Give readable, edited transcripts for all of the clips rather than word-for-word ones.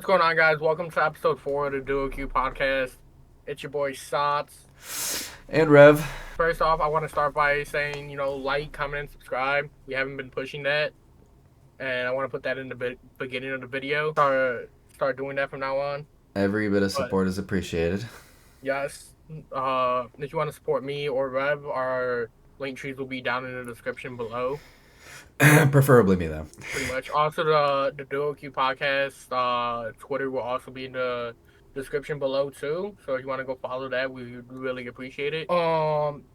What's going on, guys? Welcome to episode 4 of the DuoQ podcast. It's your boy Sots. And Rev. First off, I want to start by saying, like, comment, and subscribe. We haven't been pushing that, and I want to put that in the beginning of the video. Start doing that from now on. Every bit of But support is appreciated. yes, if you want to support me or Rev, our link trees will be down in the description below. Preferably me, though. Pretty much. Also, the DuoQ podcast Twitter will also be in the description below too. So if you want to go follow that, we would really appreciate it.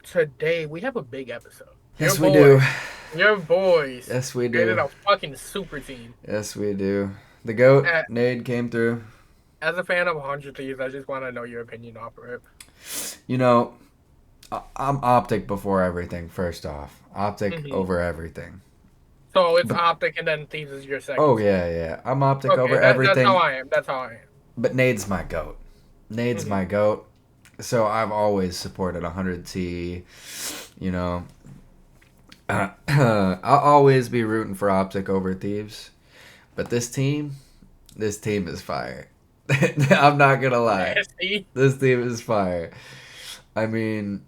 Today we have a big episode. Your Yes, we do. boy, your boys Yes, we created do. a fucking super team. Yes, we do. The GOAT, A- Nade, came through. As a fan of 100 Thieves, I just want to know your opinion off of it. You know, I'm Optic before everything, first off. Optic Hmm. over everything. So it's But, Optic and then Thieves is your second oh, team. yeah. I'm Optic Okay, over that's how everything. I am. That's how I But Nade's my GOAT. Nade's am. my GOAT. So I've always supported 100T. You know, I'll always be rooting for Optic over Thieves. But this team is fire. I'm not gonna lie. See? This team is fire. I mean,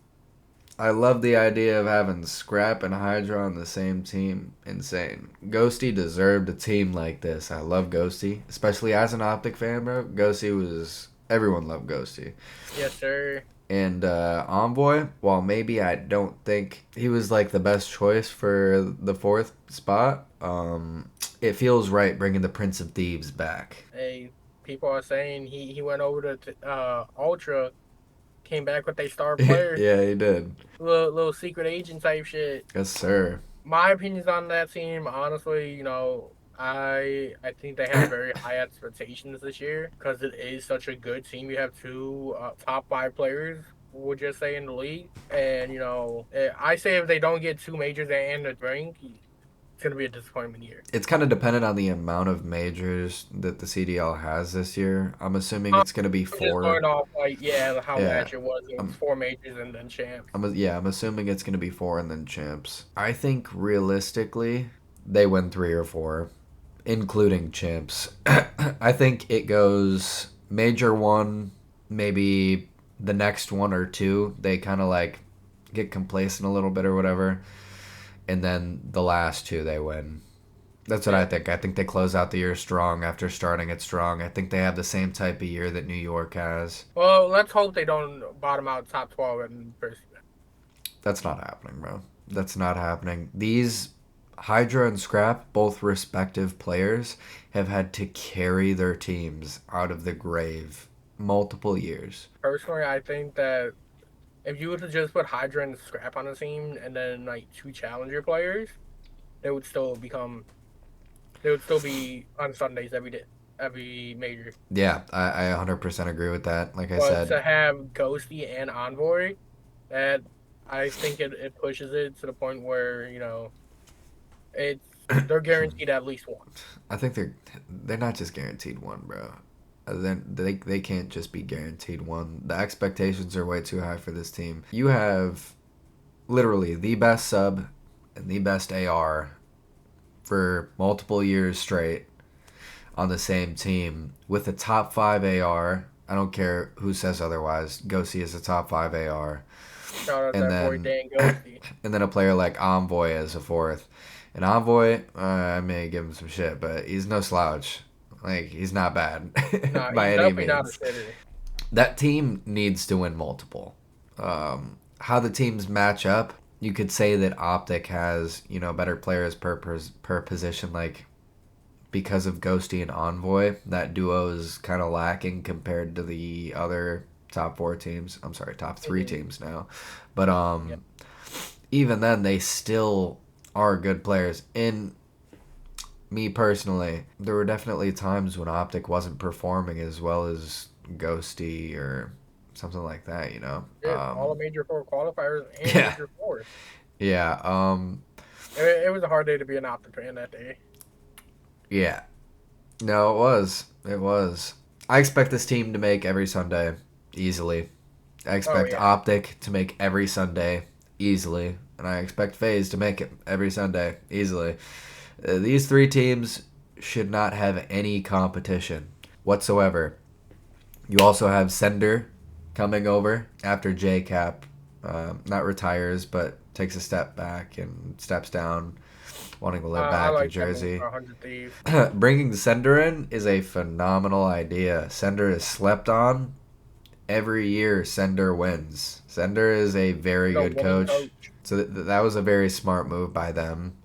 I love the idea of having Scrap and Hydra on the same team. Insane. Ghosty deserved a team like this. I love Ghosty, especially as an Optic fan, bro. Ghosty was everyone loved Ghosty. Yes, sir. And Envoy, while maybe I don't think he was like the best choice for the fourth spot, it feels right bringing the Prince of Thieves back. Hey, people are saying he went over to Ultra, came back with a star player, Yeah, he did. little secret agent type shit. Yes, sir. My opinions on that team, honestly, I think they have very high expectations this year because it is such a good team. You have two top five players, would just say, in the league, and I say if they don't get two majors and a drink, it's gonna be a disappointment year. It's kind of dependent on the amount of majors that the CDL has this year. I'm assuming it's going to be I'm just four. going off how Yeah. last year was. It was I'm, four majors and then champs. I'm assuming it's going to be four and then champs. I think realistically, they win three or four, including champs. I think it goes major one, maybe the next one or two. They kind of like get complacent a little bit or whatever. And then the last two they win. That's what I Yeah. think. I think they close out the year strong after starting it strong. I think they have the same type of year that New York has. Well, let's hope they don't bottom out top 12 in first. That's not happening, bro. That's not happening. These Hydra and Scrap, both respective players, have had to carry their teams out of the grave multiple years. Personally, I think that if you were to just put Hydra and Scrap on the team and then like two challenger players, they would still become they would still be on Sundays every major. Yeah, I 100% agree with that. Like I But said, to have Ghosty and Envoy, that I think it pushes it to the point where, it's they're guaranteed at least one. I think they're not just guaranteed one, bro. Then they can't just be guaranteed one. The expectations are way too high for this team. You have literally the best sub and the best AR for multiple years straight on the same team with a top 5 AR. I don't care who says otherwise. Ghosty is a top 5 AR. Shout out And that boy then Dan Ghosty. and then a player like Envoy as a fourth. And Envoy, I may give him some shit, but he's no slouch. Like, he's not bad Nah, by he's any definitely not a means. shitter. That team needs to win multiple. How the teams match up, you could say that Optic has, better players per position, like because of Ghosty and Envoy, that duo is kind of lacking compared to the other top four teams. I'm sorry, top 3 Mhm. teams now. But Yeah. even then, they still are good players. In me personally, there were definitely times when Optic wasn't performing as well as Ghosty or something like that. Shit, all the major four qualifiers and Yeah, major four. yeah, It was a hard day to be an Optic fan that day. yeah. No, it was. It was. I expect this team to make every Sunday easily. I Oh expect yeah, Optic to make every Sunday easily, and I expect FaZe to make it every Sunday easily. These three teams should not have any competition. whatsoever. You also have Sender coming over after J Cap not retires, but takes a step back and steps down, wanting to live I back in like that move Jersey. for 100 Thieves. Bringing Sender in is a phenomenal idea. Sender is slept on. Every year, Sender wins. Sender is a very The good winning coach. coach. So that was a very smart move by them.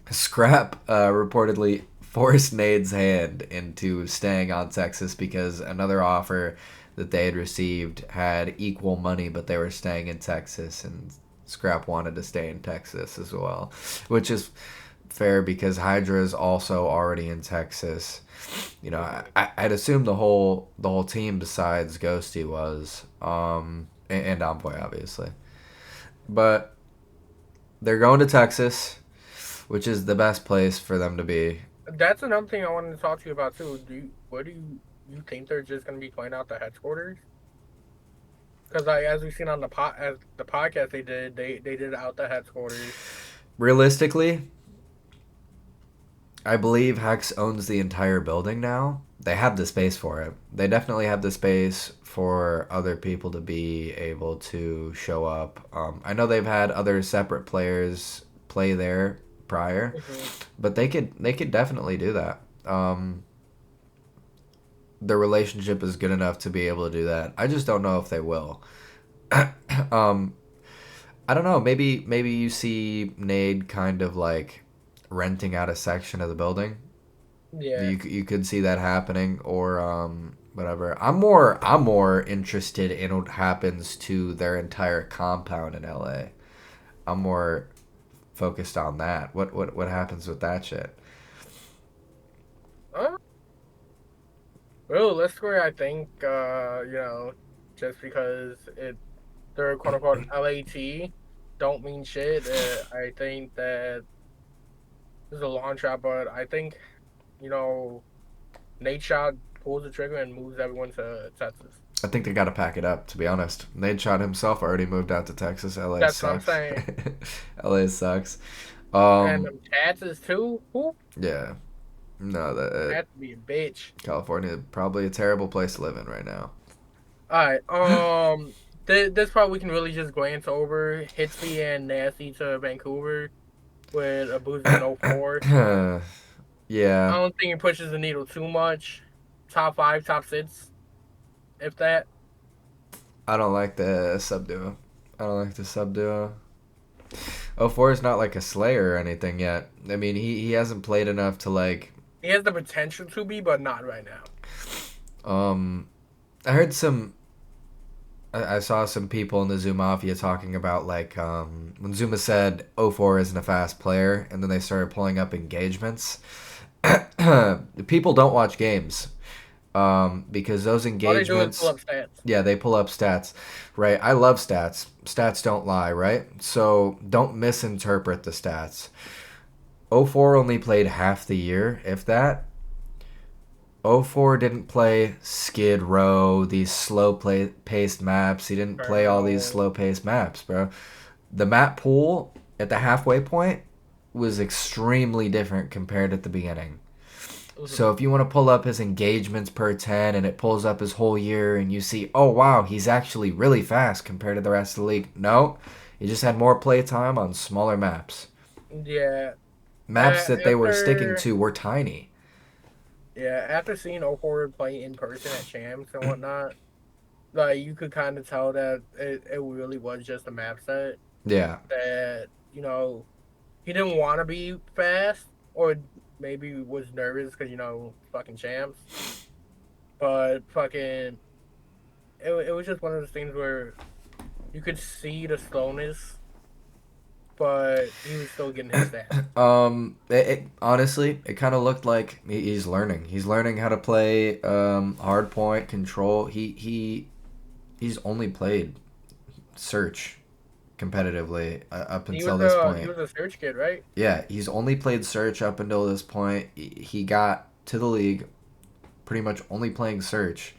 Scrap reportedly forced Nade's hand into staying on Texas because another offer that they had received had equal money, but they were staying in Texas, and Scrap wanted to stay in Texas as well, which is fair because Hydra is also already in Texas. You know, Mhm. I'd assume the whole team besides Ghosty was, and Envoy obviously, but they're going to Texas, which is the best place for them to be. That's another thing I wanted to talk to you about too. What do you think they're just going to be playing out the headquarters? Because as we've seen on the podcast they did out the headquarters. Realistically, I believe Hex owns the entire building now. They have the space for it. They definitely have the space for other people to be able to show up. I know they've had other separate players play there prior, Mhm. but they could definitely do that. The relationship is good enough to be able to do that. I just don't know if they will. um, I don't know. Maybe you see Nade kind of like renting out a section of the building. Yeah. You could see that happening, or whatever. I'm more interested in what happens to their entire compound in LA. I'm more focused on that. What happens with that shit? Uh, Realistically, I think just because they're quote unquote LAT don't mean shit. I think that this is a long shot, but I think you know Nate Shot pulls the trigger and moves everyone to Texas. I think they got to pack it up. To be honest, Nate Shot himself already moved out to Texas. LA That's what I'm sucks. saying. LA sucks. And Um, them taxes too. Who yeah, no, that had to be a bitch. California probably a terrible place to live in right now. All right. This part we can really just glance over. Hitsy and Nasty to Vancouver with a Boozy and 04. I Yeah, don't think it pushes the needle too much. Top five, top six, if that. I don't like the sub duo. I don't like the sub duo. Oh, 04 is not like a Slayer or anything yet. I mean, he hasn't played enough to like. He has the potential to be, but not right now. Um, I heard some. I saw some people in the Zoom Mafia talking about like when Zuma said 04 isn't a fast player, and then they started pulling up engagements. People don't watch games because those All they do is pull engagements, up stats. yeah, they pull up stats, right? I love stats. Stats don't lie, right? So don't misinterpret the stats. 04 only played half the year, if that. 04 didn't play Skid Row, these paced maps. He didn't play all these Terminal. slow paced maps, bro. The map pool at the halfway point was extremely different compared at the beginning. Hmm. So if you want to pull up his engagements per 10 and it pulls up his whole year and you see, oh wow, he's actually really fast compared to the rest of the league. No, he just had more play time on smaller maps. Yeah. Maps that they were sticking After to were tiny. after seeing 04 play in person at champs and whatnot, like you could kind of tell that it really was just a map set Yeah. that he didn't want to be fast or maybe was nervous because fucking champs, but fucking it was just one of those things where you could see the slowness, but he was still getting his stats. Honestly, it kind of looked like he's learning. He's learning how to play hard point control. He's only played search competitively up until this He point. was a search kid, right? Yeah, he's only played search up until this point. He got to the league pretty much only playing search.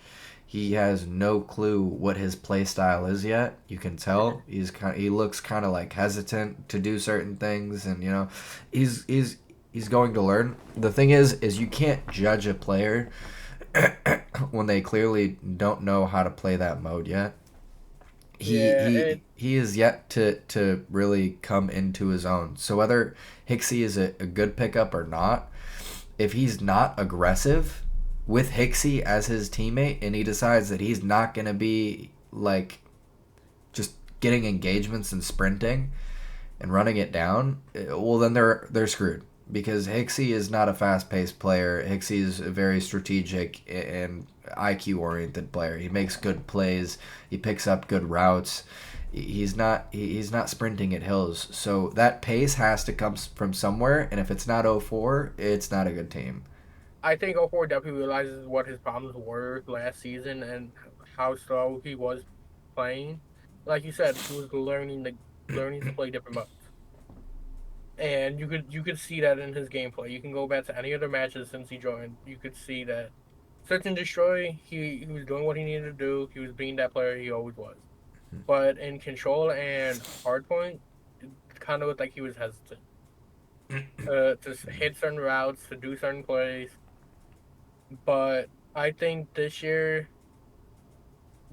He has no clue what his play style is yet. You can tell he looks kind of like hesitant to do certain things, and he's He's going to learn. The thing is you can't judge a player when they clearly don't know how to play that mode yet. He Yeah, he he is yet to really come into his own. So whether Hicksy is a good pickup or not, if he's not aggressive with Hicksy as his teammate and he decides that he's not going to be like just getting engagements and sprinting and running it down, well then they're screwed because Hicksy is not a fast-paced player. Hicksy is a very strategic and IQ-oriented player. He makes good plays. He picks up good routes. He's not sprinting at hills. So that pace has to come from somewhere. And if it's not 04, it's not a good team. I think O4 definitely realizes what his problems were last season and how slow he was playing. Like you said, he was learning to play different modes. And you could see that in his gameplay. You can go back to any other matches since he joined. You could see that search and destroy, he was doing what he needed to do. He was being that player he always was. But in control and hardpoint, it kind of looked like he was hesitant to hit certain routes, to do certain plays. But I think this year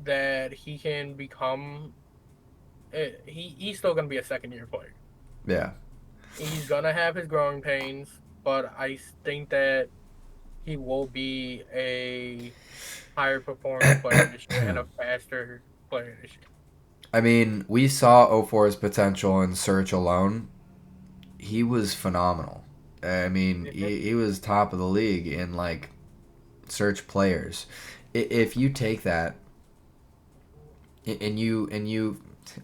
that he can become, he's still gonna be a second year player. Yeah. He's gonna have his growing pains, but I think that he will be a higher performing player this year and a faster player this year. I mean, we saw 04's potential in Search alone. He was phenomenal. I mean, Mhm. he was top of the league in like Search players. If you take that and you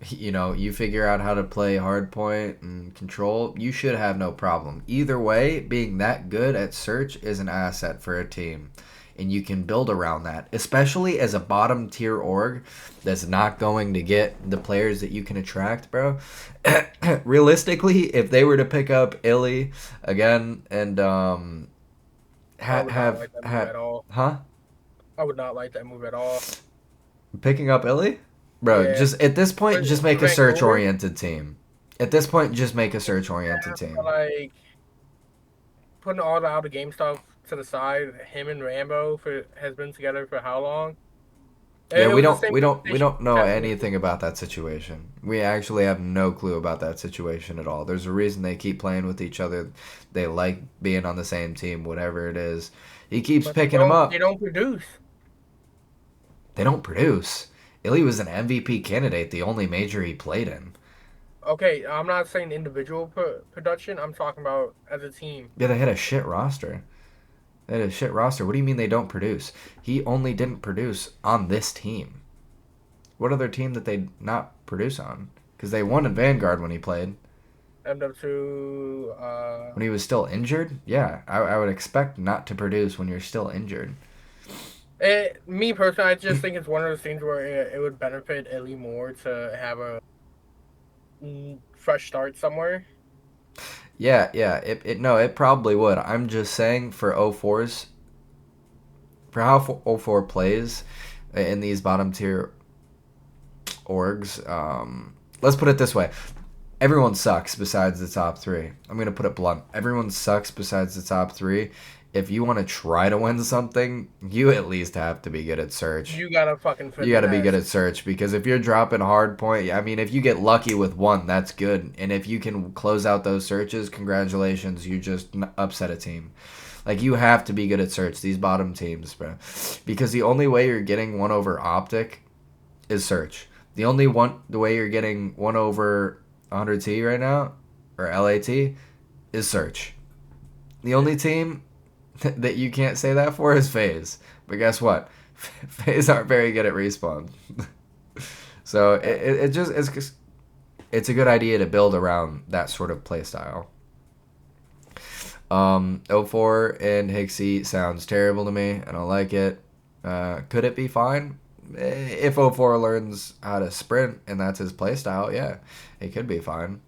you figure out how to play hardpoint and control, you should have no problem. Either way, being that good at Search is an asset for a team. And you can build around that, especially as a bottom tier org that's not going to get the players that you can attract, bro. Realistically, if they were to pick up Illy again and I would not have like that move have at all. huh I would not like that move at all. picking up Illy, bro. Yeah, Just at this for, point, just for make a search Vancouver, oriented team. At this point, just make a search oriented yeah, but team. like putting all the out of game stuff to the side, him and Rambo for has been together for how long? Yeah, It was the same we conversation don't know happened with anything about that situation. We actually have no clue about that situation at all. There's a reason they keep playing with each other. They like being on the same team, whatever it is. He keeps but they picking him don't they up. don't produce. They don't produce. Illy was an MVP candidate, the only major he played in. Okay, I'm not saying individual production. I'm talking about as a team. Yeah, they had a shit roster. They had a shit roster. What do you mean they don't produce? He only didn't produce on this team. What other team did they not produce on? Because they won in Vanguard when he played. MW2, When he was still injured, yeah, I would expect not to produce when you're still injured. me personally, I just think it's one of those things where it would benefit Ellie more to have a fresh start somewhere. Yeah, yeah, no, it probably would. I'm just saying for 04's, for how 04 plays in these bottom tier orgs, let's put it this way. Everyone sucks besides the top three. I'm going to put it blunt. Everyone sucks besides the top three. If you want to try to win something, you at least have to be good at search. You gotta fucking You got to be good finesse. at search because if you're dropping hard point, I mean, if you get lucky with one, that's good. And if you can close out those searches, congratulations, you just upset a team. Like you have to be good at search. These bottom teams, bro, because the only way you're getting one over optic is search. The way you're getting one over 100T right now or LAT is search. The Yeah. only team that you can't say that for is FaZe. But guess what? FaZe aren't very good at respawn. So it's a good idea to build around that sort of play style. 04 and Hixie sounds terrible to me. I don't like it. Could it be fine? If 04 learns how to sprint and that's his play style, yeah, it could be fine.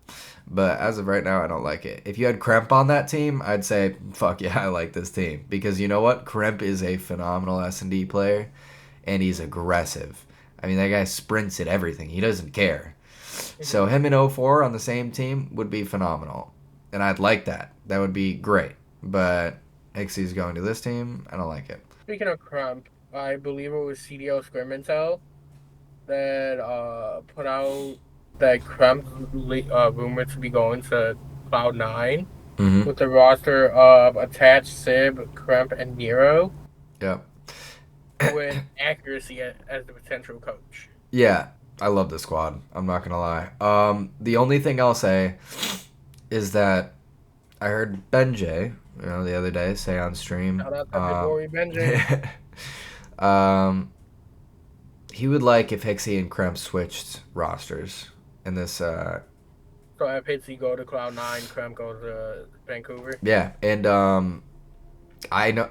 But as of right now, I don't like it. If you had Kremp on that team, I'd say, fuck yeah, I like this team. Because you know what? Kremp is a phenomenal S&D player, and he's aggressive. I mean, that guy sprints at everything. He doesn't care. So Mhm. him and 04 on the same team would be phenomenal. and I'd like that. That would be great. But Ixie's going to this team. I don't like it. Speaking of Crump, I believe it was CDO Scrimintel that put out that Crump's rumored to be going to Cloud9 Mm-hmm. with the roster of Attached, Sib, Crump, and Nero Yep. with accuracy as the potential coach. Yeah, I love the squad. I'm not gonna lie. The only thing I'll say is that I heard Benjay, the other day say on stream, Shout out to big boy Benji. um, he would like if Hixie and Kremp switched rosters in this. So if Hitsy go to Cloud9, Crump goes to Vancouver. Yeah, and I know,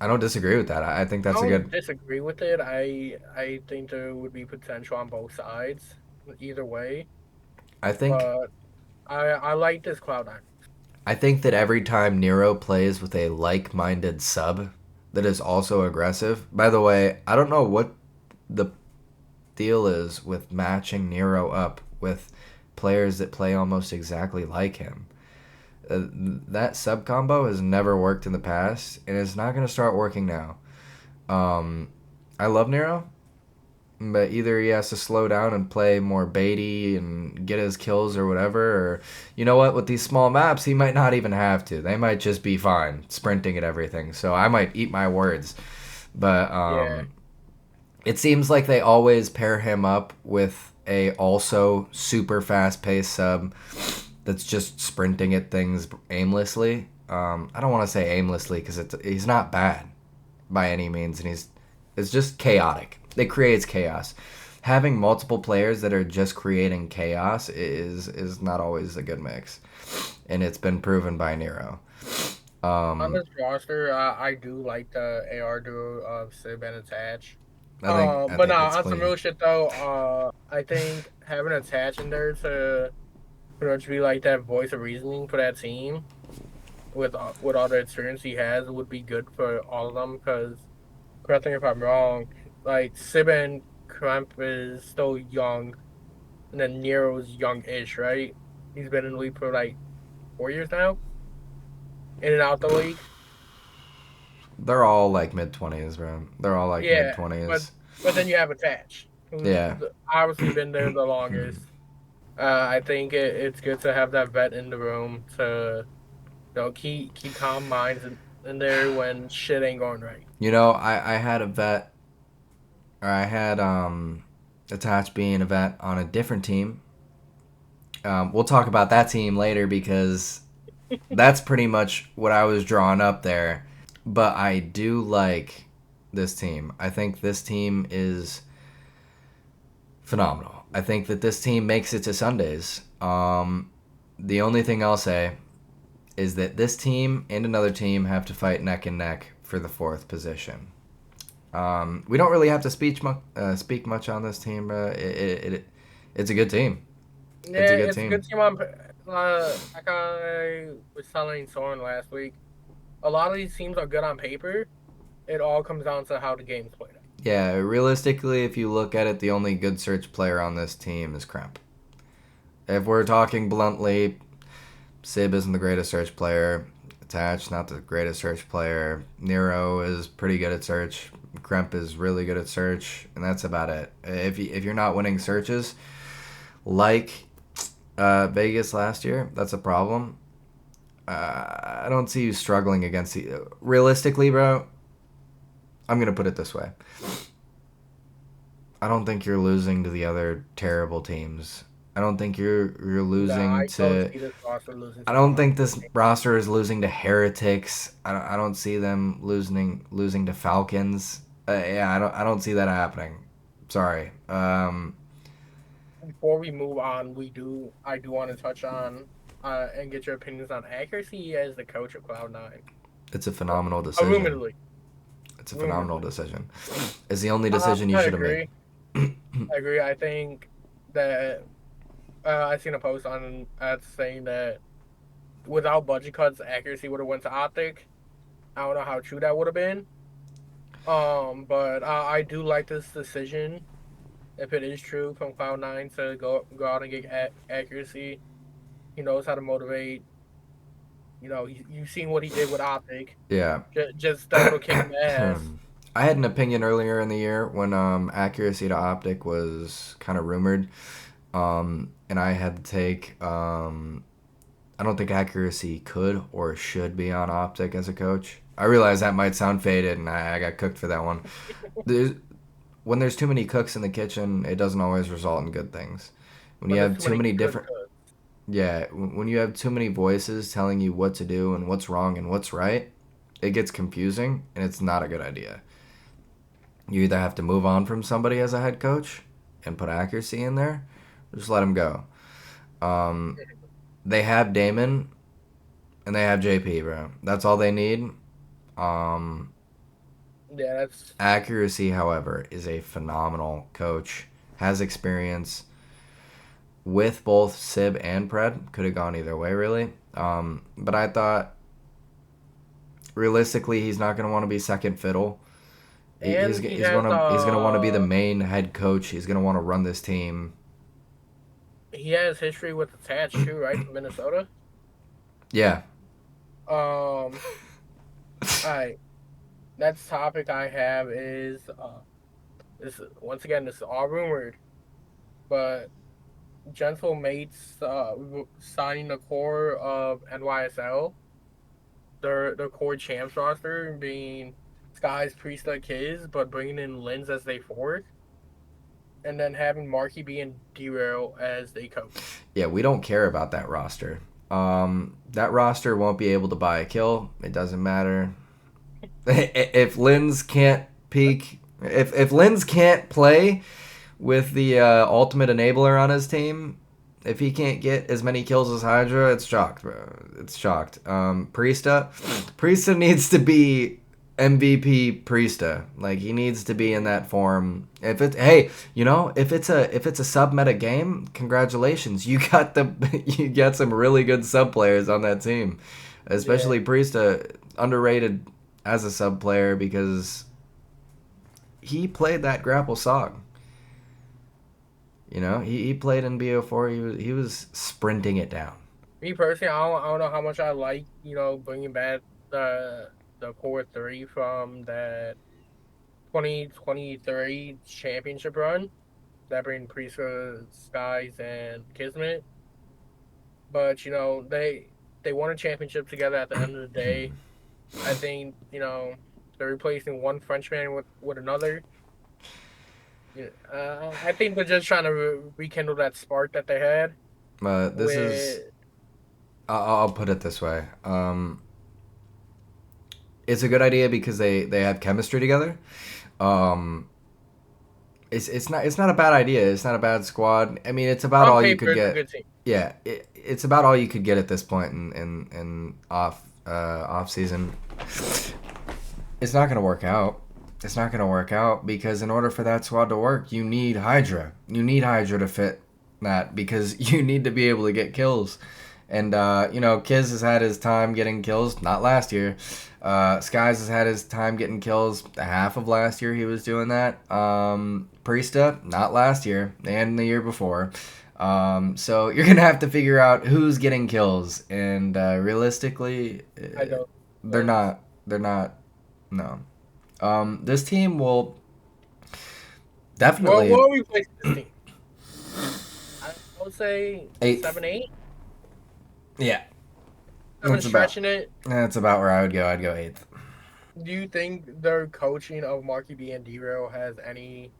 I don't disagree with that. I think I that's a don't good. disagree with it. I think there would be potential on both sides, either way. I think But I like this Cloud9. I think that every time Nero plays with a like-minded sub that is also aggressive. By the way, I don't know what the deal is with matching Nero up with players that play almost exactly like him. That sub combo has never worked in the past, and it's not going to start working now. Um, I love Nero, but either he has to slow down and play more baity and get his kills or whatever, or you know what, with these small maps, he might not even have to. They might just be fine sprinting at everything. So I might eat my words, but Yeah. it seems like they always pair him up with a also super fast paced sub that's just sprinting at things aimlessly. I don't want to say aimlessly because he's not bad by any means, and it's just chaotic. It creates chaos. Having multiple players that are just creating chaos is not always a good mix, and it's been proven by Nero. On Um, this roster, I do like the AR duo of Sib and Attach. I But think now it's on some clean. real shit though, I think having Attach in there to pretty much be like that voice of reasoning for that team with all the experience he has would be good for all of them. Because correct me if I'm wrong, like Sib and Crump is still young, and then Nero's young-ish, right? He's been in the league for like 4 years now, in and out the league. They're all like mid 20s, bro. They're all like mid Yeah, but 20s. but then you have Attach, who's Yeah. obviously been there the longest. I think it's good to have that vet in the room to keep calm minds in there when shit ain't going right. I had a vet, or I had attached being a vet on a different team. We'll talk about that team later because that's pretty much what I was drawing up there. But I do like this team. I think this team is phenomenal. I think that this team makes it to Sundays. The only thing I'll say is that this team and another team have to fight neck and neck for the fourth position. We don't really have to speak much on this team. It's a good team. It's a Yeah, good it's a good team. team. Like I was telling Soren last week, a lot of these teams are good on paper. It all comes down to how the game's played out. Yeah, realistically, if you look at it, the only good search player on this team is Kremp. If we're talking bluntly, Sib isn't the greatest search player. Attach, not the greatest search player. Nero is pretty good at search. Kremp is really good at search, and that's about it. If you're not winning searches like Vegas last year, that's a problem. I don't see you struggling against the. Realistically, bro, I'm gonna put it this way. I don't think you're losing to the other terrible teams. I don't think you're No, losing I don't to. see this roster losing I to the don't bottom. think this roster is losing to Heretics. I don't see them losing to Falcons. Yeah, I don't see that happening. Sorry. Before we move on, I do want to touch on and get your opinions on accuracy as the coach of Cloud9. It's a phenomenal decision. Rumoredly, It's a phenomenal rumoredly. decision. It's the only decision you I should have made. agree. I agree. I think that I seen a post on saying that without budget cuts, accuracy would have went to Optic. I don't know how true that would have been. But I do like this decision if it is true from Cloud9 to go out and get accuracy. He knows how to motivate. You've seen what he did with Optic. Yeah. Just that little kick in the ass. I had an opinion earlier in the year when accuracy to optic was kind of rumored, and I had to take. I don't think accuracy could or should be on optic as a coach. I realize that might sound faded, and I got cooked for that one. There's, when there's too many cooks in the kitchen, it doesn't always result in good things. When But you there's have too too many many good different, cuts. yeah, when you have too many voices telling you what to do and what's wrong and what's right, it gets confusing and it's not a good idea. You either have to move on from somebody as a head coach and put accuracy in there, or just let him go. Um, they have Damon and they have JP, bro. That's all they need. Um, Yeah, that's accuracy, however, is a phenomenal coach. Has experience with both Sib and Pred. Could have gone either way, really. But I thought realistically, he's not going to want to be second fiddle. and he has He's gonna want to be the main head coach. He's gonna want to run this team. history with the Tats too, right? To Minnesota. Yeah. Um, all right. Next topic I have is this once again this is all rumored, but Gentle Mates signing the core of NYSL, their core champs roster being Skies, Priesta, Kiz, but bringing in Lens as they fourth, and then having Marky B and Derail as they coach. Yeah, we don't care about that roster. That roster won't be able to buy a kill. It doesn't matter. If Linz can't peak, if Linz can't play with the ultimate enabler on his team, if he can't get as many kills as Hydra, it's chalked, bro. It's chalked. Priesta needs to be MVP Priesta. Like he needs to be in that form. If it's hey, if it's a sub meta game, congratulations. You got some really good sub players on that team. Yeah, Especially Priesta, underrated as a sub player because he played that grapple song. He played in BO4. He was sprinting it down. me personally, I don't know how much I like bringing back the core three from that 2023 championship run that bring Priesthood, Skies, and Kismet. But they won a championship together at the end of the day. I think they're replacing one Frenchman with another. Yeah, I think they're just trying to rekindle that spark that they had This with. is I'll put it this way. It's a good idea because they have chemistry together. Um, it's not a bad idea. It's not a bad squad. I mean, it's about On all you paper, could it's a get. good team. Yeah, it's about all you could get at this point in off season. It's not going to work out. It's not going to work out because in order for that squad to work, you need Hydra. You need Hydra to fit that because you need to be able to get kills. And Kiz has had his time getting kills. Not last year. Skies has had his time getting kills. Half of last year he was doing that. Priesta, not last year and the year before. So you're gonna have to figure out who's getting kills, and realistically, I don't. they're That's not. They're not. No. This team will what definitely are we placing this team? I would say eighth. 7-8. Yeah, I've been that's about stretching it. that's about where I would go. I'd go eighth. Do you think their coaching of Marky B and Derail has any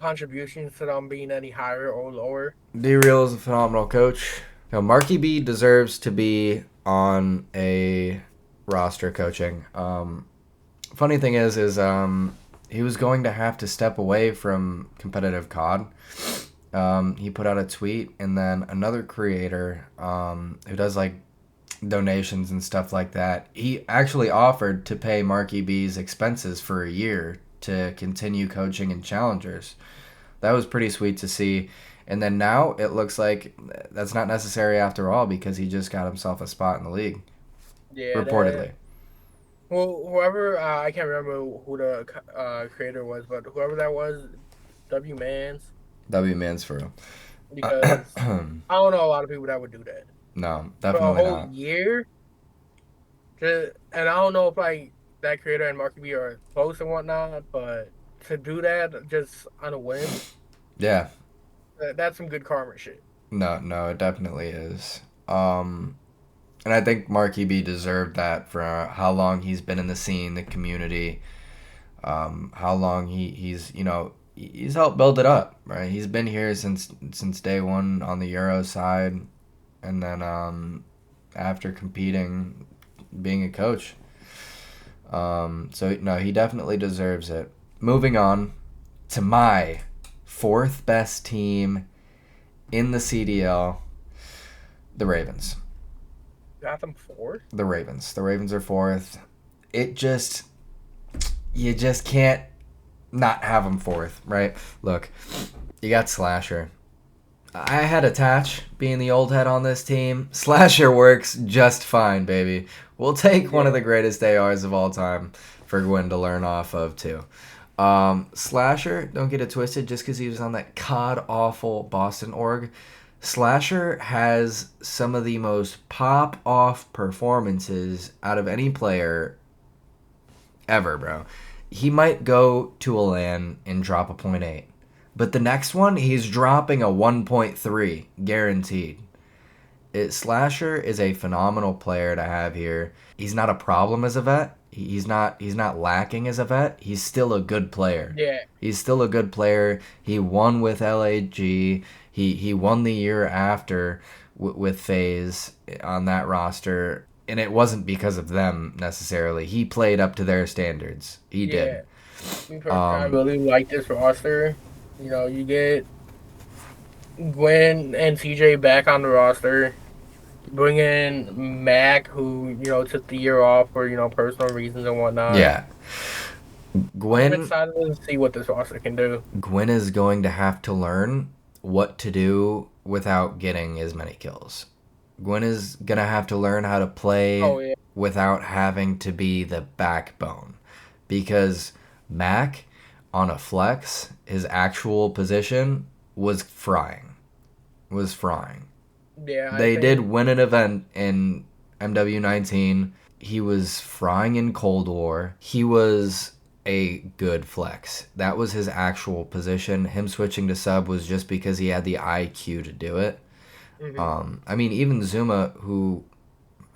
contributions to them being any higher or lower? D Real is a phenomenal coach. Marky B deserves to be on a roster coaching. Funny thing is he was going to have to step away from competitive COD. He put out a tweet, and then another creator who does like donations and stuff like that. He actually offered to pay Marky B's expenses for a year to continue coaching in challengers. That was pretty sweet to see. And then now it looks like that's not necessary after all because he just got himself a spot in the league, Yeah, that. reportedly. Well, whoever I can't remember who the creator was, but whoever that was, W Mans. W Mansfield. because I don't know a lot of people that would do that No, for a definitely whole not. year. And I don't know if like that creator and Marky B are close and whatnot, but to do that just on a whim, Yeah, that's some good karma shit. no, no, it definitely is. And I think Marky B deserved that for how long he's been in the scene, the community, how long he's he's helped build it up, right? He's been here since day one on the Euro side, and then after competing, being a coach. So no, he definitely deserves it. Moving on to my fourth best team in the CDL, the Ravens. Got them fourth. The Ravens. The Ravens are fourth. It just you just can't not have them fourth, right? Look, you got Slasher. I had Attach being the old head on this team. Slasher works just fine, baby. We'll take one of Yeah, the greatest ARs of all time for Gwen to learn off of, too. Slasher, don't get it twisted, just because he was on that cod awful Boston org. Slasher has some of the most pop off performances out of any player ever, bro. He might go to a LAN and drop a point 0.8. But the next one, he's dropping a 1.3 guaranteed. Slasher is a phenomenal player to have here. He's not a problem as a vet. He's not lacking as a vet. He's still a good player. yeah, He's still a good player. He won with LAG. He won the year after with FaZe on that roster, and it wasn't because of them necessarily. He played up to their standards. He did. yeah. Me personally, I Um, really like this roster. You get Gwen and TJ back on the roster. Bring in Mac, who took the year off for personal reasons and whatnot. yeah, I'm Gwen excited to see what this roster can do. Gwen is going to have to learn what to do without getting as many kills. Gwen is going to have to learn how to play Oh yeah, without having to be the backbone. Because Mac, on a flex, his actual position was frying. Was frying. yeah. I They did think. win an event in MW19. He was frying in Cold War. He was a good flex. That was his actual position. Him switching to sub was just because he had the IQ to do it. Mhm. I mean, even Zuma, who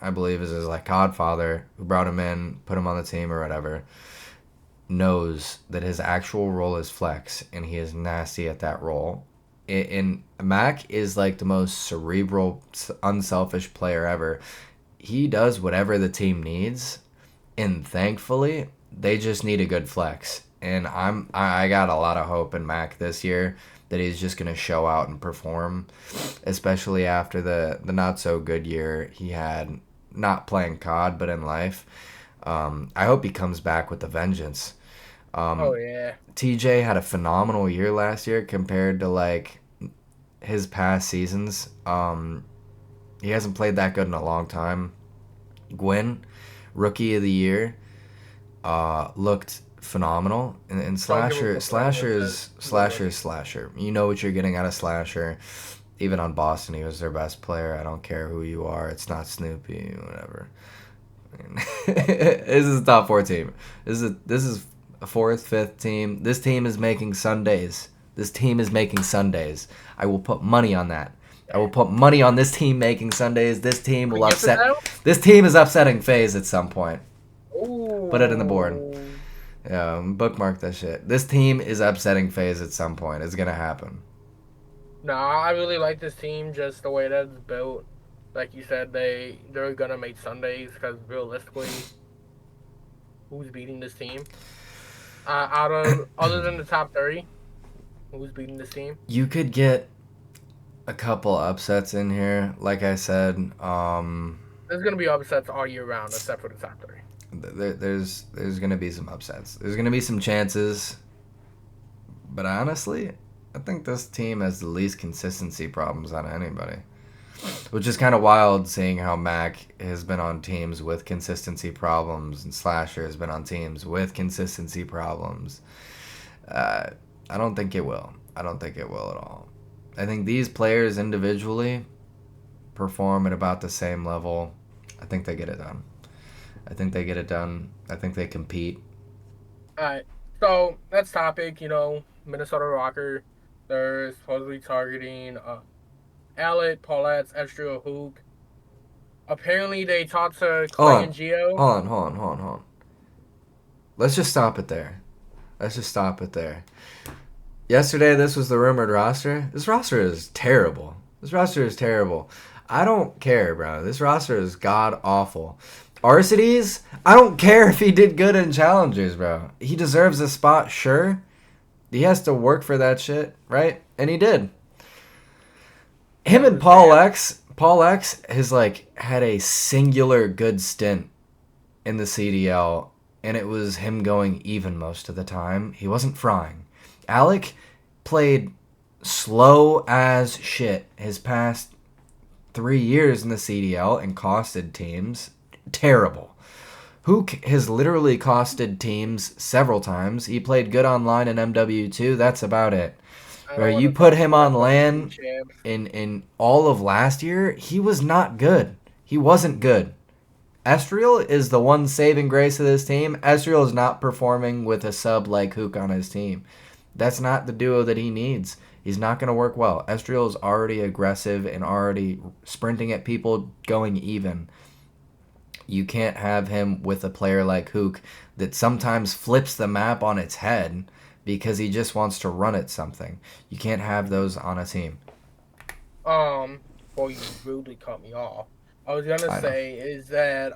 I believe is his like godfather, who brought him in, put him on the team or whatever, knows that his actual role is flex, and he is nasty at that role. And Mac is like the most cerebral, unselfish player ever. He does whatever the team needs, and thankfully, they just need a good flex. And I got a lot of hope in Mac this year that he's just gonna show out and perform, especially after the not so good year he had, not playing COD but in life. I hope he comes back with a vengeance. Oh yeah, TJ had a phenomenal year last year compared to like his past seasons. He hasn't played that good in a long time. Gwen, rookie of the year, looked phenomenal. And don't give a Slasher, fuck what anyone says. He's a rookie. Slasher. You know what you're getting out of Slasher. Even on Boston, he was their best player. I don't care who you are. It's not Snoopy, whatever. This is a top four team. This is a fourth, fifth team. This team is making Sundays. This team is making Sundays. I will put money on that. I will put money on this team making Sundays. This team We will get to upset. that? This team is upsetting FaZe at some point. Put it in the board. Ooh. Bookmark that shit. This team is upsetting FaZe at some point. It's gonna happen. Nah, I really like this team, just the way that it's built. Like you said, they're gonna make Sundays because realistically, who's beating this team? Out of other than the top 30, who's beating this team? You could get a couple upsets in here. Like I said, There's gonna be upsets all year round, except for the top 30. there's gonna be some upsets. There's gonna be some chances, but honestly, I think this team has the least consistency problems out of anybody. Which is kind of wild, seeing how Mac has been on teams with consistency problems and Slasher has been on teams with consistency problems. Uh, I don't think it will. I don't think it will at all. I think these players individually perform at about the same level. I think they get it done. I think they get it done. I think they compete. All right. So next topic, Minnesota Rocker. They're supposedly targeting Alec, Paulette's Estrio Hook. Apparently, they talked to Hold Clay on. and Gio. Hold on. Let's just stop it there. Let's just stop it there. Yesterday, this was the rumored roster. This roster is terrible. This roster is terrible. I don't care, bro. This roster is god awful. Arcides, I don't care if he did good in challengers, bro. He deserves a spot, sure. He has to work for that shit, right? And he did. Him That's and the same. Paul X has like had a singular good stint in the CDL, and it was him going even most of the time. He wasn't frying. Alec played slow as shit his past 3 years in the CDL and costed teams. Terrible. Hook has literally costed teams several times. He played good online in MW2. That's about it. I Where don't want you to put talk him about on WC LAN champs. in all of last year, he was not good. He wasn't good. Estriel is the one saving grace of this team. Estriel is not performing with a sub like Hook on his team. That's not the duo that he needs. He's not going to work well. Estriel is already aggressive and already sprinting at people, going even. You can't have him with a player like Hook that sometimes flips the map on its head because he just wants to run at something. You can't have those on a team. Before you rudely cut me off, I was gonna I know. say is that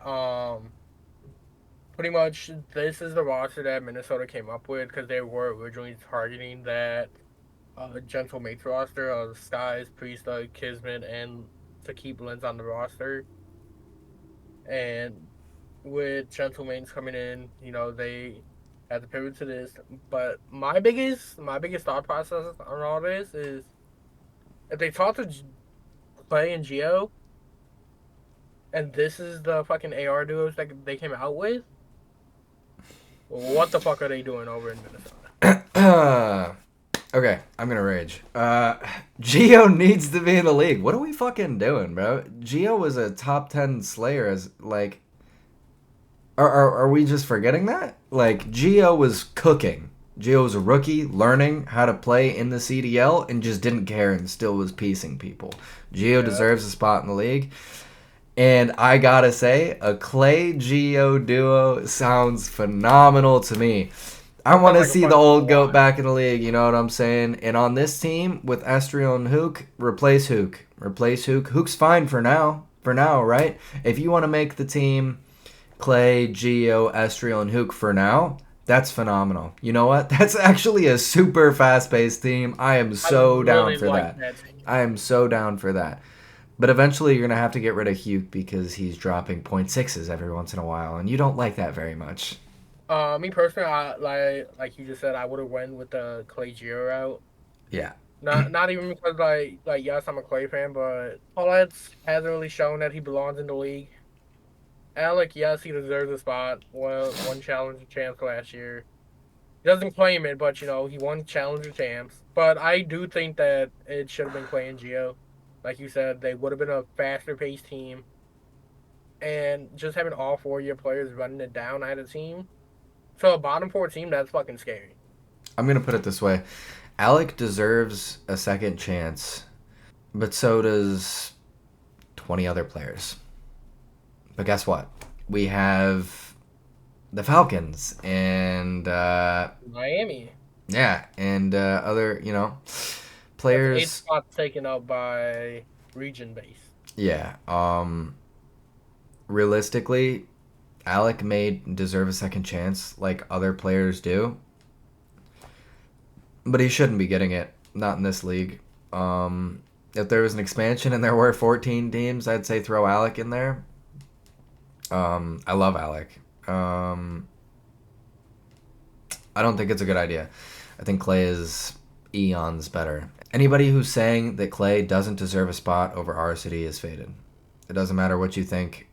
pretty much this is the roster that Minnesota came up with because they were originally targeting that Gentle Mates roster of Skies, Priesta, Kismet, and to keep Lens on the roster. And with Gentle Mates coming in, they had to pivot to this. But my biggest thought process on all this is if they talk to Clay and Geo, and this is the fucking AR duos that they came out with, what the fuck are they doing over in Minnesota? Okay, I'm gonna rage. Geo needs to be in the league. What are we fucking doing, bro? Geo was a top 10 Slayer as, like, are we just forgetting that? Like, Geo was cooking. Geo was a rookie, learning how to play in the CDL, and just didn't care and still was piecing people. Geo Yeah, deserves a spot in the league. And I gotta say, a Clay Geo duo sounds phenomenal to me. I that want sounds to like a see fun the team to old goat watch. back in the league. You know what I'm saying? And on this team with Estriel and Hook, replace Hook. Replace Hook. Hook's fine for now. For now, right? If you want to make the team Clay, Geo, Estriel, and Hook for now, that's phenomenal. You know what? That's actually a super fast-paced team. I am I so down really for like that. that team. I am so down for that. But eventually, you're gonna have to get rid of Hugh because he's dropping point sixes every once in a while, and you don't like that very much. Me personally, I like you just said, I would have went with the Clay Geo route. Yeah. Not even because like yes, I'm a Clay fan, but Paulette hasn't really shown that he belongs in the league. Alec, yes, he deserves a spot. Well, one challenger champs last year. He doesn't claim it, but he won challenger champs. But I do think that it should have been Clay and Geo. Like you said, they would have been a faster paced team. And just having all 4 year players running it down at a team. So a bottom four team, that's fucking scary. I'm gonna put it this way: Alec deserves a second chance, but so does 20 other players. But guess what? We have the Falcons and Miami. yeah, and other That's eight players. spots taken up by region base. Yeah. Realistically, Alec may deserve a second chance, like other players do, but he shouldn't be getting it. Not in this league. If there was an expansion and there were 14 teams, I'd say throw Alec in there. I love Alec. I don't think it's a good idea. I think Clay is eons better. Anybody who's saying that Clay doesn't deserve a spot over our city is faded. It doesn't matter what you think.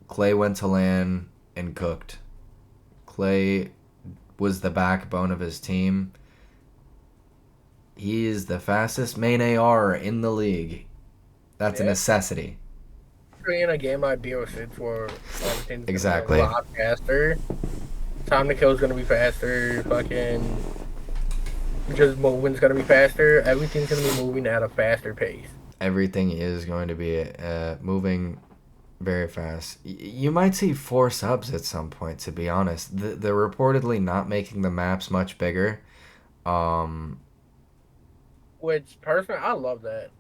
Clay went to LAN and cooked. Clay was the backbone of his team. He is the fastest main AR in the league. That's a Yeah. necessity. In a game like BO6 where everything's gonna be a Exactly. lot faster. Time to kill is gonna be faster. Fucking just moving's gonna be faster. Everything's gonna be moving at a faster pace. Everything is going to be moving very fast. You might see 4 subs at some point, to be honest. They're reportedly not making the maps much bigger. Um, Which personally, I love that.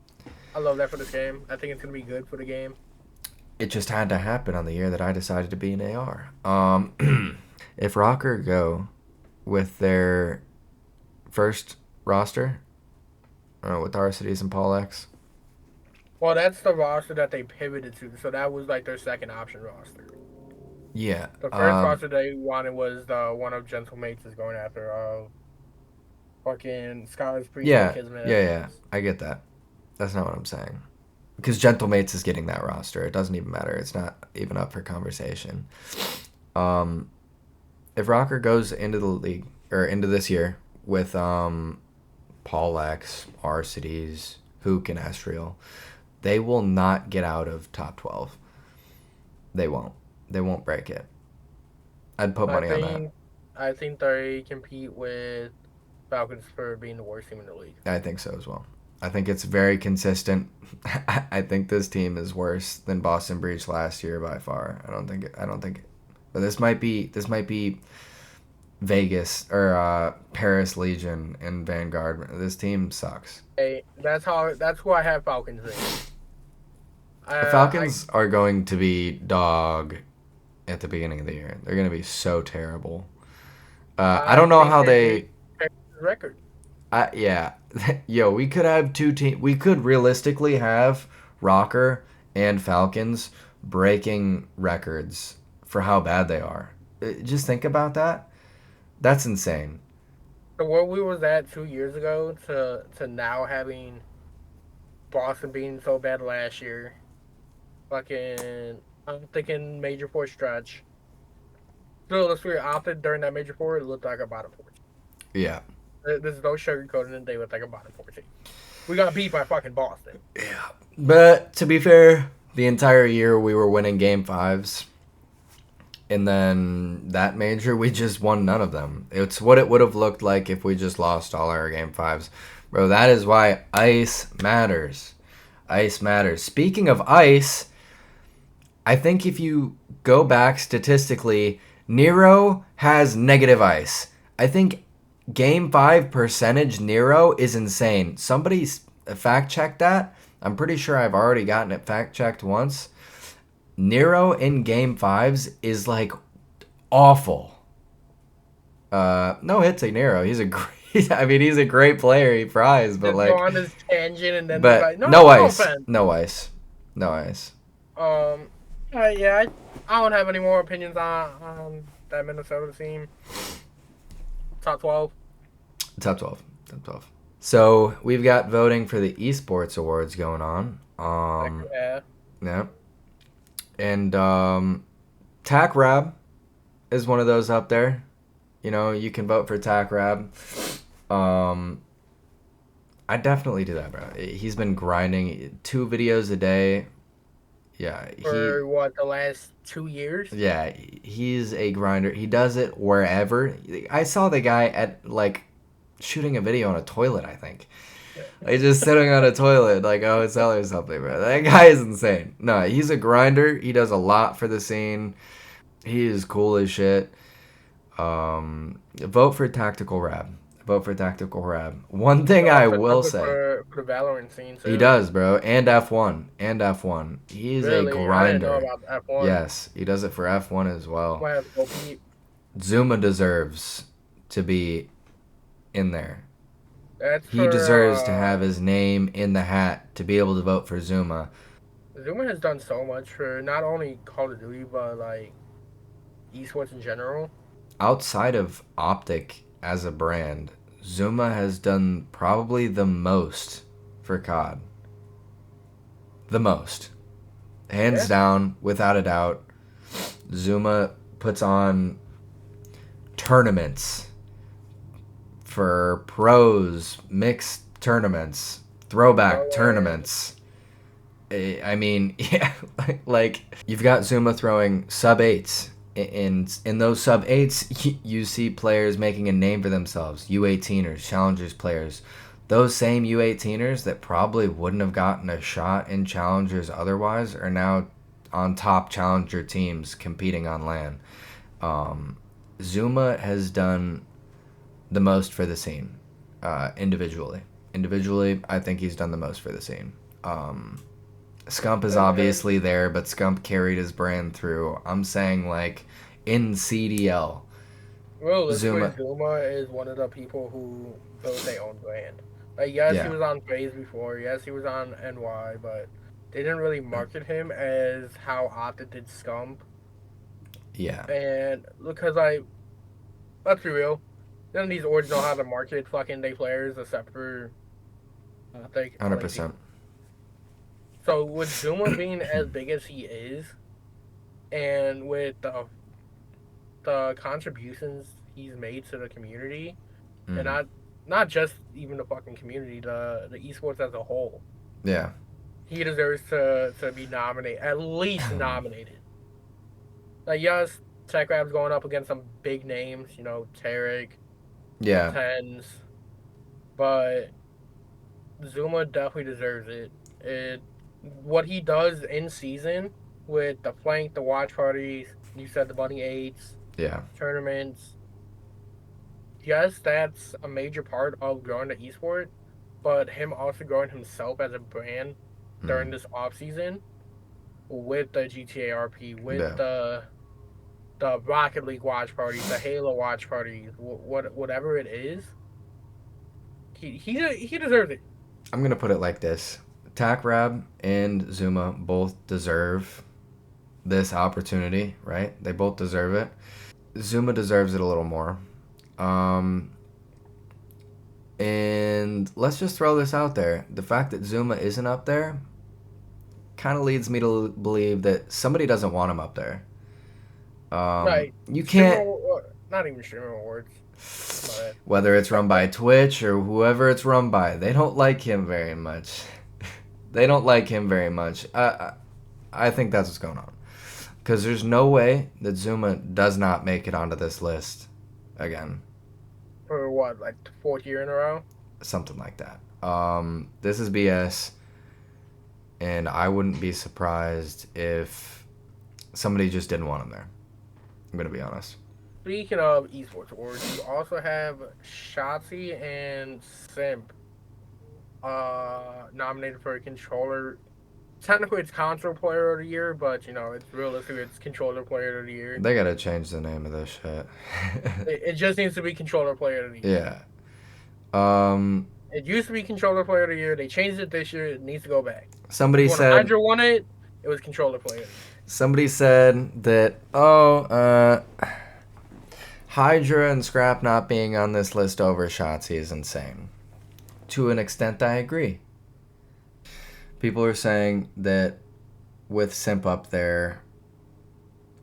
I love that for this game. I think it's gonna be good for the game. it just had to happen on the year that I decided to be an AR. If Rocker go with their first roster, with Arcides and Paul X, Well, that's the roster that they pivoted to. So that was like their second option roster. yeah, The first roster they wanted was the one of Gentlemates is going after fucking Scholars Priest and yeah, Kismet. yeah. I get that. That's not what I'm saying. Because Gentlemates is getting that roster. It doesn't even matter. It's not even up for conversation. Um, if Rocker goes into the league or into this year with Paul X, Arcides, Hook, and Estriel, they will not get out of top 12. They won't. They won't break it. I'd put I money on that. think I think they compete with Falcons for being the worst team in the league. I think so as well. I think it's very consistent. I think this team is worse than Boston Breach last year by far. I don't think. But this might be Vegas or Paris Legion and Vanguard. This team sucks. Hey, that's who I have Falcons in. The I Falcons are going to be dog at the beginning of the year. They're going to be so terrible. I I don't know think how they beat they. Paris' record. Yeah, yo, we could have 2 teams. We could realistically have Rocker and Falcons breaking records for how bad they are. Just think about that. That's insane. So where we was at 2 years ago to now having Boston being so bad last year. Fucking, I'm thinking Major Four stretch. So let's be honest, during that Major Four, it looked like a bottom 14. Yeah. There's no sugarcoating it. They looked like a bottom 14. We got beat by fucking Boston. Yeah. But to be fair, the entire year we were winning game fives. And then that major, we just won none of them. It's what it would have looked like if we just lost all our game fives. Bro, that is why ice matters. Ice matters. Speaking of ice, I think if you go back statistically, Nero has negative ice. I think game 5 percentage Nero is insane. Somebody fact checked that. I'm pretty sure I've already gotten it fact checked once. Nero in game 5s is like awful. No hits at Nero. He's a great. I mean, he's a great player. He fries, but Just go like, on this tangent and then be but like, no, no no ice, offense. no ice, no ice. Um, yeah, I don't have any more opinions on that Minnesota team. Top 12. Top 12. Top 12. So we've got voting for the esports awards going on. Yeah. Yeah. And TAC is one of those up there. You know, you can vote for TAC I definitely do that, bro. He's been grinding 2 videos a day. Yeah, For what, the last 2 years? yeah, he's a grinder. He does it wherever. I saw the guy at like shooting a video on a toilet, I think. Like just sitting on a toilet like a hotel or something, bro. That guy is insane. No, he's a grinder. He does a lot for the scene. He is cool as shit. Vote for Tactical Rab. Vote for Tactical Rab. One thing He I also will does it say. for the Valorant scene He too. does, bro. And F1. And F1. He is a Really, I didn't know grinder. about F1. Yes, he does it for F1 as well. Might have to go peep. Zuma deserves to be in there. That's He for deserves to have his name in the hat to be able to vote for Zuma. Zuma has done so much for not only Call of Duty but like esports in general. Outside of Optic as a brand, Zuma has done probably the most for COD. The most. Hands Yeah, down, without a doubt. Zuma puts on tournaments for pros, mixed tournaments, throwback Throwing. tournaments. I mean, yeah, like you've got Zuma throwing sub eights. In those sub eights, you see players making a name for themselves. U18ers, challengers players. Those same U18ers that probably wouldn't have gotten a shot in challengers otherwise are now on top challenger teams competing on LAN. Um, Zuma has done the most for the scene individually. Individually, I think he's done the most for the scene. Scump is And obviously there, but Scump carried his brand through. I'm saying like in CDL, realistically, Zuma. Zuma is one of the people who built their own brand. Like, yes, he Yeah, was on FaZe before. Yes, he was on NY, but they didn't really market him as how Opta did Scump. yeah, And because let's be real, none of these orgs know how to market fucking their players except for I think 100%. LAT. So with Zuma being as big as he is, and with the contributions he's made to the community, and Mm, not just even the fucking community, the esports as a whole. yeah, He deserves to be nominated, at least nominated. Like yes, Tech Rab's going up against some big names, Tarek, yeah, Tens, but Zuma definitely deserves it. It what he does in season with the flank, the watch parties, you said the bunny eights, yeah. tournaments. Yes, that's a major part of growing the esport, but him also growing himself as a brand Mm, during this off season with the GTA RP, with yeah. the Rocket League watch parties, the Halo watch parties, whatever it is, he deserves it. I'm gonna put it like this: Takrab and Zuma both deserve this opportunity, right? They both deserve it. Zuma deserves it a little more. Um, and let's just throw this out there: the fact that Zuma isn't up there kind of leads me to believe that somebody doesn't want him up there. Right, You streamer, can't, not even streamer awards. But whether it's run by Tech Twitch or whoever it's run by, they don't like him very much. They don't like him very much. I think that's what's going on. Because there's no way that Zuma does not make it onto this list again. for what, like the fourth year in a row? Something like that. This is BS, and I wouldn't be surprised if somebody just didn't want him there. I'm going to be honest. Speaking of esports awards, you also have Shotzi and Simp nominated for a controller. Technically, it's console player of the year, but it's realistic. It's controller player of the year. They got to change the name of this shit. It just needs to be controller player of the year. Yeah. Um, It used to be controller player of the year. They changed it this year. It needs to go back. somebody When said Hydra won it, it was controller player of the year. somebody said that Hydra and Scrap not being on this list over Shotzi is insane. To an extent, I agree. People are saying that with Simp up there,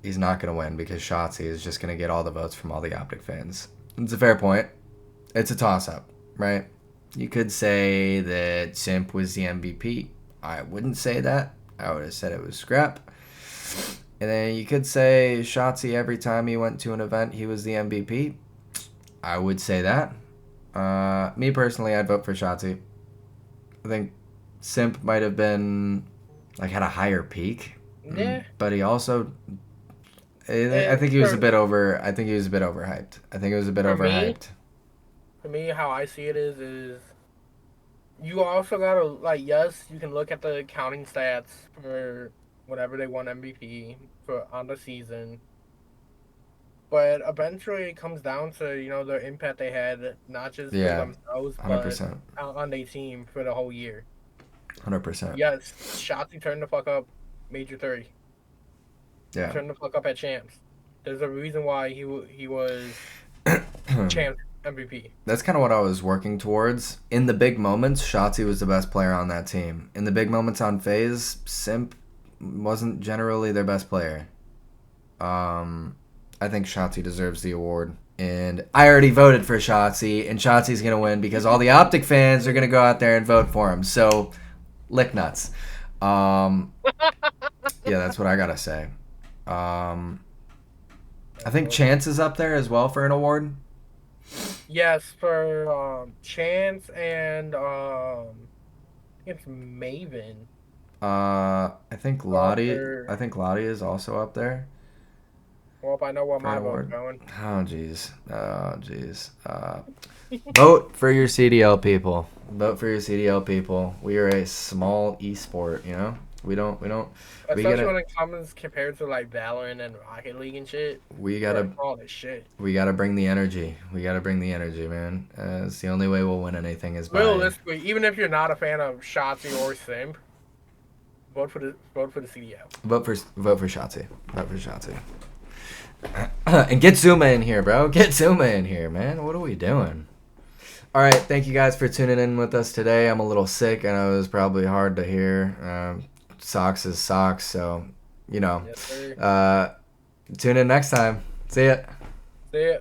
he's not going to win because Shotzi is just going to get all the votes from all the Optic fans. It's a fair point. It's a toss up, right? You could say that Simp was the MVP. I wouldn't say that. I would have said it was Scrap. And then you could say Shotzi every time he went to an event, he was the MVP. I would say that. Me personally, I'd vote for Shotzi. I think Simp might have been like had a higher peak, Yeah, but he also I and think he was a bit over. I think he was a bit overhyped. I think it was a bit for me, overhyped. for me, how I see it is you also gotta like yes, you can look at the counting stats for whenever they won MVP for on the season, but eventually it comes down to the impact they had not just for Yeah, themselves 100%, but on their team for the whole year. 100%. Yes, Shotzi turned the fuck up, Major 30. He Yeah. turned the fuck up at champs. There's a reason why he was champ MVP. That's kind of what I was working towards. In the big moments, Shotzi was the best player on that team. In the big moments on FaZe, Simp wasn't generally their best player. I think Shotzi deserves the award And I already voted for Shotzi, and Shotzi's gonna win because all the Optic fans are gonna go out there and vote for him. So, lick nuts. Um, yeah, that's what I gotta say. Um, I think Chance is up there as well for an award. Yes, for Chance and it's Maven. I think So Lottie. I for think Lottie is also up there well, if I know where for an my vote's award. going. Oh jeez. Oh jeez. Vote for your CDL people. Vote for your CDL people. We are a small esport. You know. We don't. We don't. We Especially gotta. when it comes compared to like Valorant and Rocket League and shit. We We're gotta. all this shit. We gotta bring the energy. We gotta bring the energy, man. It's the only way we'll win anything is by Realistically, even if you're not a fan of Shotzi or Simp, vote for the CDL. vote for Shotzi. Vote for Shotzi. And get Zuma in here, bro. Get Zuma in here, man. What are we doing? All right, thank you guys for tuning in with us today. I'm a little sick, and it was probably hard to hear. Socks is socks, so you know. Yes, sir. Uh, tune in next time. See ya. See ya.